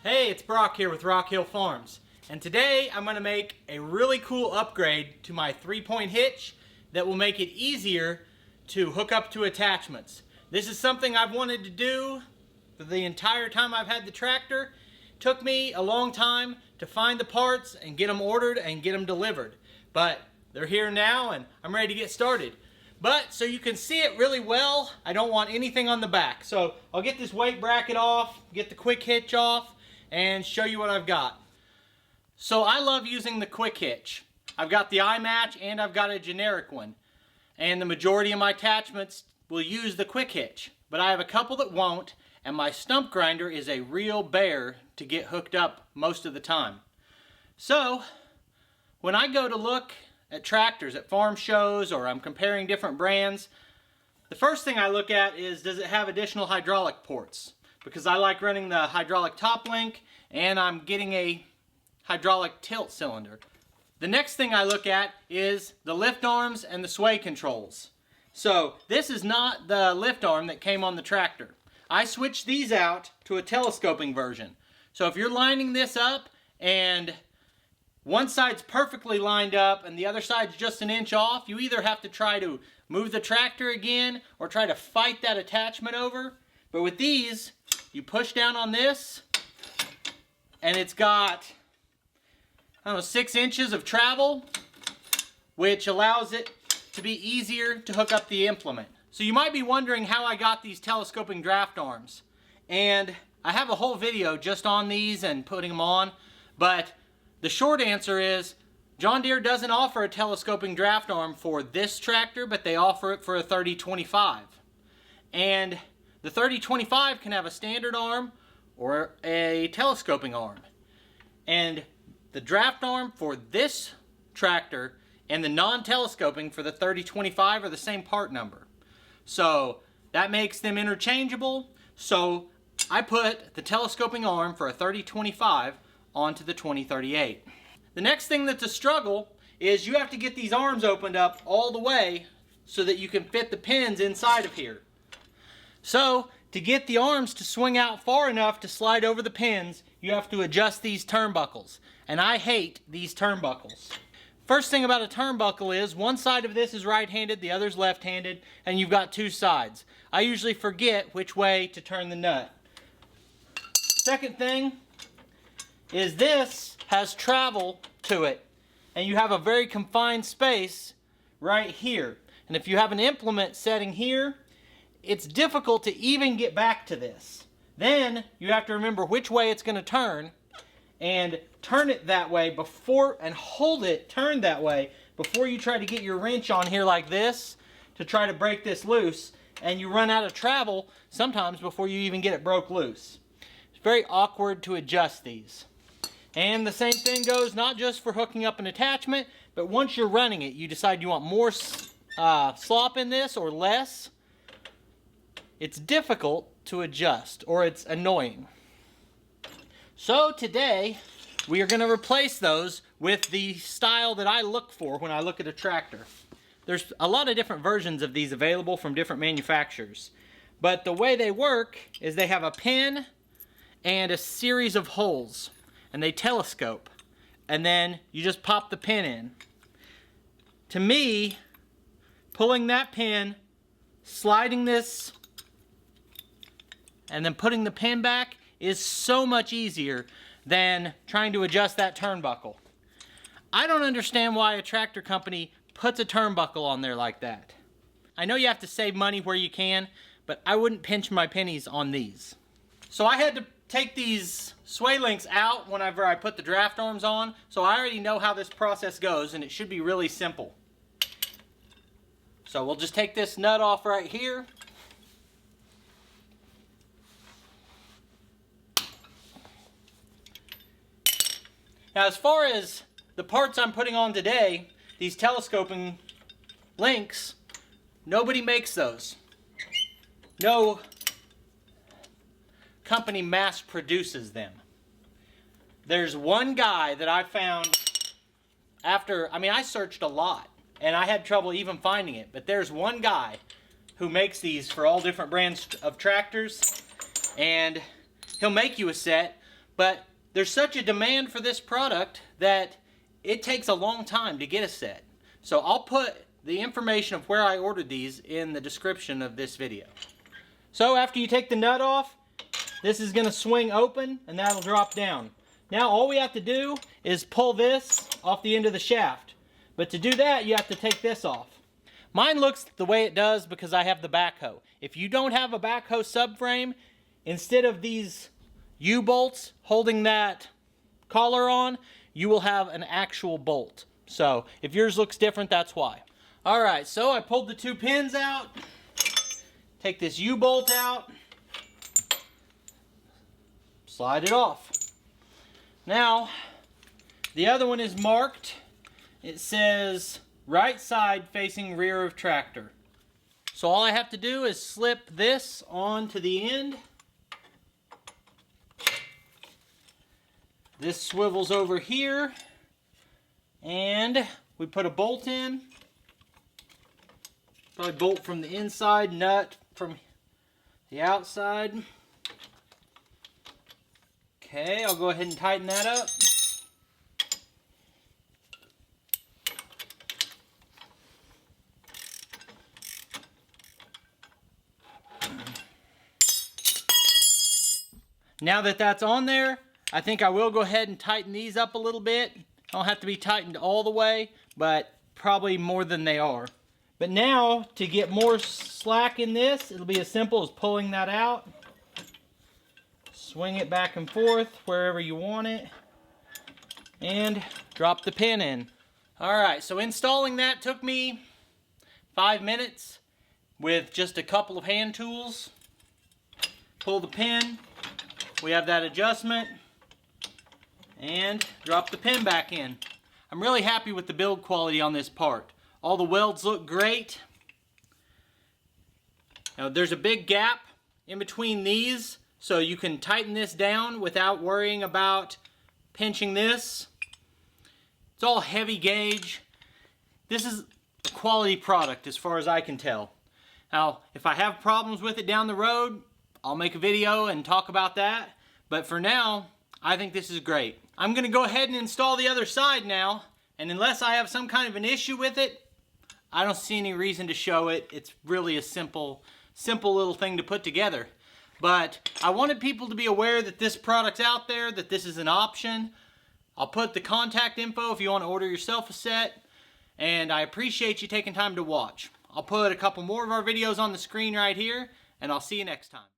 Hey, it's Brock here with Rock Hill Farms, and today I'm going to make a really cool upgrade to my 3-point hitch that will make it easier to hook up to attachments. This is something I've wanted to do for the entire time I've had the tractor. It took me a long time to find the parts and get them ordered and get them delivered, but they're here now and I'm ready to get started. But so you can see it really well, I don't want anything on the back. So I'll get this weight bracket off, get the quick hitch off, and show you what I've got. So I love using the quick hitch. I've got the iMatch and I've got a generic one. And the majority of my attachments will use the quick hitch. But I have a couple that won't, and my stump grinder is a real bear to get hooked up most of the time. So when I go to look at tractors at farm shows or I'm comparing different brands, the first thing I look at is, does it have additional hydraulic ports? Because I like running the hydraulic top link and I'm getting a hydraulic tilt cylinder. The next thing I look at is the lift arms and the sway controls. So this is not the lift arm that came on the tractor. I switched these out to a telescoping version. So if you're lining this up and one side's perfectly lined up and the other side's just an inch off, you either have to try to move the tractor again or try to fight that attachment over. But with these, you push down on this and it's got, I don't know, 6 inches of travel, which allows it to be easier to hook up the implement. So you might be wondering how I got these telescoping draft arms. And I have a whole video just on these and putting them on, but the short answer is John Deere doesn't offer a telescoping draft arm for this tractor, but they offer it for a 3025. And the 3025 can have a standard arm or a telescoping arm. And the draft arm for this tractor and the non-telescoping for the 3025 are the same part number. So that makes them interchangeable. So I put the telescoping arm for a 3025 onto the 2038. The next thing that's a struggle is you have to get these arms opened up all the way so that you can fit the pins inside of here. So to get the arms to swing out far enough to slide over the pins, you have to adjust these turnbuckles. And I hate these turnbuckles. First thing about a turnbuckle is one side of this is right-handed, the other's left-handed, and you've got two sides. I usually forget which way to turn the nut. Second thing is this has travel to it, and you have a very confined space right here. And if you have an implement setting here, it's difficult to even get back to this. Then you have to remember which way it's going to turn and turn it that way before, and hold it turned that way before you try to get your wrench on here like this to try to break this loose, and you run out of travel sometimes before you even get it broke loose. It's very awkward to adjust these. And the same thing goes not just for hooking up an attachment, but once you're running it, you decide you want more slop in this or less. It's difficult to adjust, or it's annoying. So today, we are going to replace those with the style that I look for when I look at a tractor. There's a lot of different versions of these available from different manufacturers. But the way they work is they have a pin and a series of holes. And they telescope. And then you just pop the pin in. To me, pulling that pin, sliding this, and then putting the pin back is so much easier than trying to adjust that turnbuckle. I don't understand why a tractor company puts a turnbuckle on there like that. I know you have to save money where you can, but I wouldn't pinch my pennies on these. So I had to take these sway links out whenever I put the draft arms on, so I already know how this process goes, and it should be really simple. So we'll just take this nut off right here. Now, as far as the parts I'm putting on today, these telescoping links, nobody makes those. No company mass produces them. There's one guy that I found after, I searched a lot and I had trouble even finding it, but there's one guy who makes these for all different brands of tractors, and he'll make you a set, But there's such a demand for this product that it takes a long time to get a set. So I'll put the information of where I ordered these in the description of this video. So after you take the nut off, this is going to swing open and that'll drop down. Now all we have to do is pull this off the end of the shaft. But to do that, you have to take this off. Mine looks the way it does because I have the backhoe. If you don't have a backhoe subframe, instead of these U-bolts holding that collar on, you will have an actual bolt. So if yours looks different, that's why. Alright, so I pulled the 2 pins out. Take this U-bolt out. Slide it off. Now, the other one is marked. It says right side facing rear of tractor. So all I have to do is slip this onto the end. This swivels over here and we put a bolt in. Probably bolt from the inside, nut from the outside. Okay, I'll go ahead and tighten that up. Now that that's on there, I think I will go ahead and tighten these up a little bit. Don't have to be tightened all the way, but probably more than they are. But now, to get more slack in this, it'll be as simple as pulling that out. Swing it back and forth wherever you want it. And drop the pin in. Alright, so installing that took me 5 minutes with just a couple of hand tools. Pull the pin. We have that adjustment and drop the pin back in. I'm really happy with the build quality on this part. All the welds look great. Now, there's a big gap in between these, so you can tighten this down without worrying about pinching this. It's all heavy gauge. This is a quality product as far as I can tell. Now, if I have problems with it down the road, I'll make a video and talk about that, but for now, I think this is great. I'm going to go ahead and install the other side now, and unless I have some kind of an issue with it, I don't see any reason to show it. It's really a simple little thing to put together. But I wanted people to be aware that this product's out there, that this is an option. I'll put the contact info if you want to order yourself a set, and I appreciate you taking time to watch. I'll put a couple more of our videos on the screen right here, and I'll see you next time.